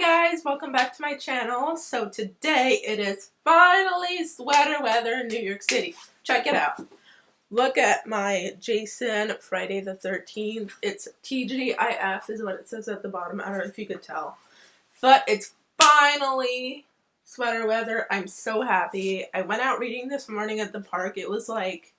guys, welcome back to my channel. So today it is finally sweater weather in New York City. Check it out. Look at my Jason Friday the 13th. It's TGIF is what it says at the bottom. I don't know if you could tell. But it's finally sweater weather. I'm so happy. I went out reading this morning at the park. It was like,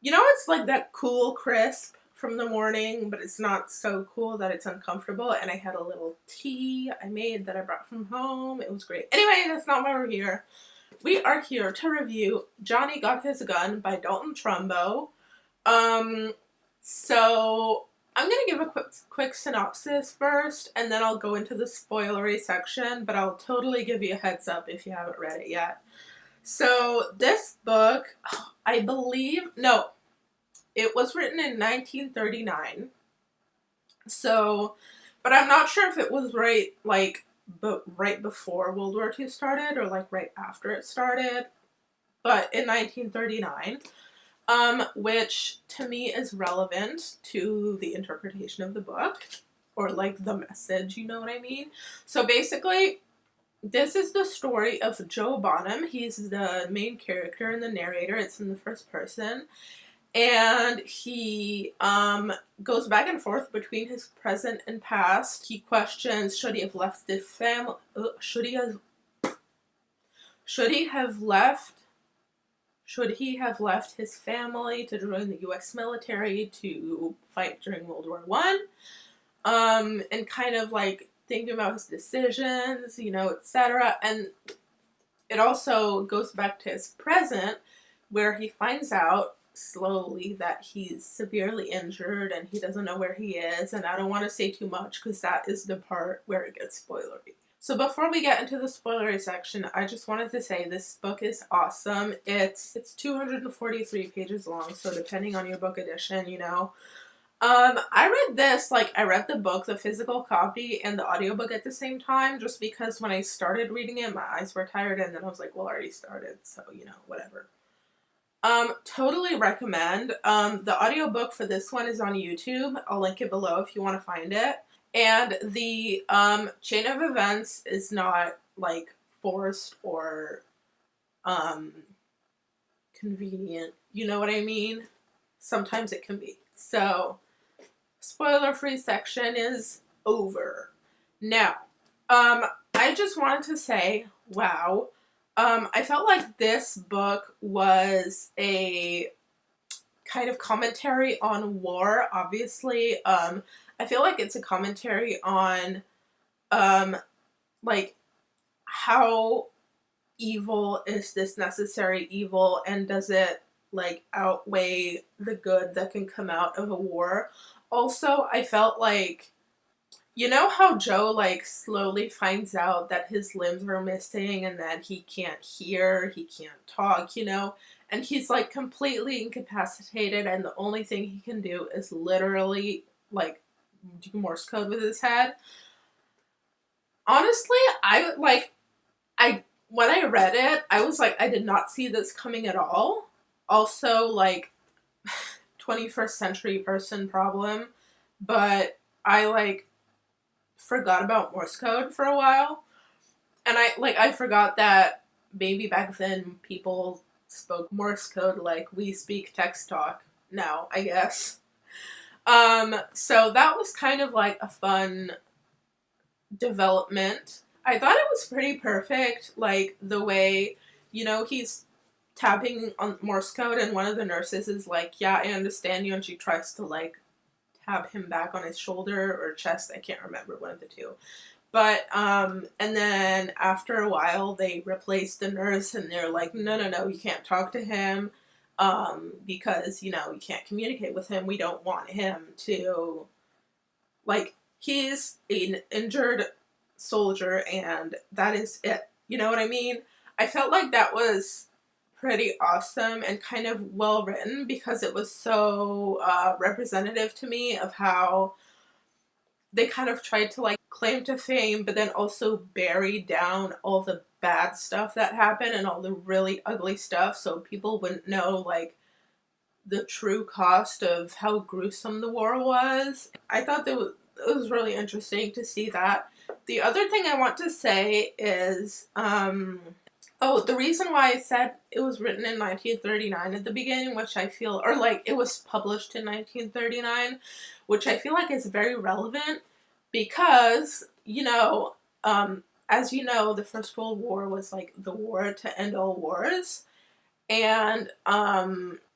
it's like that cool crisp from the morning, but it's not so cool that it's uncomfortable. And I had a little tea I made that I brought from home. It was great. Anyway, that's not why we're here. We are here to review Johnny Got His Gun by Dalton Trumbo. So I'm gonna give a quick synopsis first, and then I'll go into the spoilery section, but I'll totally give you a heads up if you haven't read it yet. So this book, it was written in 1939. So, but I'm not sure if it was right before World War II started or like right after it started. But in 1939, which to me is relevant to the interpretation of the book or like the message, you know what I mean? So basically, this is the story of Joe Bonham. He's the main character and the narrator. It's in the first person. And he goes back and forth between his present and past. He questions, should he have left his family? Should he have left his family to join the U.S. military to fight during World War I? And kind of like thinking about his decisions, etc. And it also goes back to his present, where he finds out slowly that he's severely injured and he doesn't know where he is. And I don't want to say too much because that is the part where it gets spoilery. So before we get into the spoilery section, I just wanted to say this book is awesome. It's 243 pages long, so depending on your book edition, I read this, I read the book, the physical copy, and the audiobook at the same time, just because when I started reading it, my eyes were tired, and then I was like, well, I already started, so, whatever. Totally recommend. The audiobook for this one is on YouTube. I'll link it below if you want to find it. And the, chain of events is not, forced or, convenient. You know what I mean? Sometimes it can be. So, spoiler-free section is over. Now, I just wanted to say, wow. I felt like this book was a kind of commentary on war, obviously. I feel like it's a commentary on, how evil is this necessary evil, and does it, outweigh the good that can come out of a war? Also, I felt like, how Joe, slowly finds out that his limbs are missing and that he can't hear, he can't talk, and he's, completely incapacitated, and the only thing he can do is literally, do Morse code with his head. Honestly, when I read it, I was like, I did not see this coming at all. Also, 21st century person problem, but I, forgot about Morse code for a while, and I forgot that maybe back then people spoke Morse code like we speak text talk now, I guess. So that was kind of a fun development. I thought it was pretty perfect, the way, he's tapping on Morse code and one of the nurses is like, yeah, I understand you, and she tries to tap him back on his shoulder or chest, I can't remember, one of the two. But, and then after a while, they replaced the nurse, and they're like, no, you can't talk to him, because, you can't communicate with him, we don't want him to, he's an injured soldier, and that is it, you know what I mean? I felt like that was pretty awesome and kind of well written, because it was so representative to me of how they kind of tried to claim to fame, but then also bury down all the bad stuff that happened and all the really ugly stuff, so people wouldn't know the true cost of how gruesome the war was. I thought that it was really interesting to see that, the other thing I want to say is, oh, the reason why I said it was written in 1939 at the beginning, which I feel, or like it was published in 1939, which I feel like is very relevant because, you know, as you know, the First World War was like the war to end all wars. And,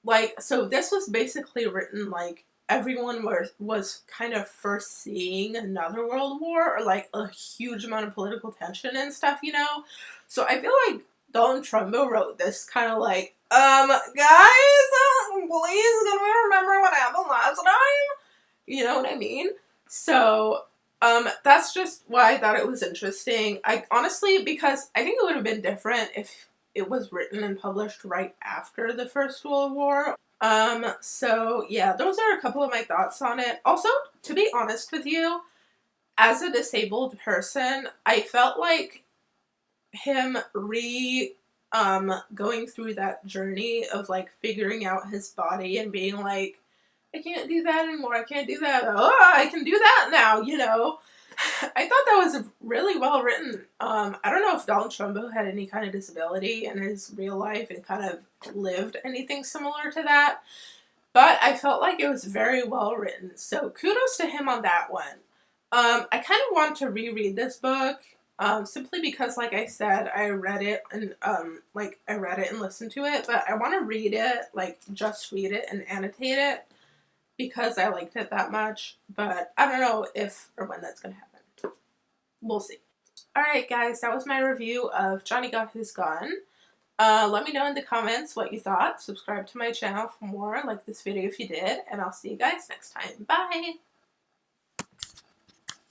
like, so this was basically written like everyone was kind of first seeing another world war or like a huge amount of political tension and stuff, you know? So I feel like Dalton Trumbo wrote this kind of like, guys, please can we remember what happened last time? You know what I mean? So, that's just why I thought it was interesting. I honestly, because I think it would have been different if it was written and published right after the First World War. So yeah, those are a couple of my thoughts on it. Also, to be honest with you, as a disabled person, I felt like him going through that journey of like figuring out his body and being like, I can't do that anymore, I can't do that, oh, I can do that now, you know? I thought that was really well written. I don't know if Dalton Trumbo had any kind of disability in his real life and kind of lived anything similar to that, but I felt like it was very well written, so kudos to him on that one. I kind of want to reread this book, simply because, like I said, I read it and, I read it and listened to it, but I want to read it, like, just read it and annotate it, because I liked it that much, but I don't know if or when that's going to happen. We'll see. Alright guys, that was my review of Johnny Got His Gun. Let me know in the comments what you thought. Subscribe to my channel for more, like this video if you did, and I'll see you guys next time. Bye!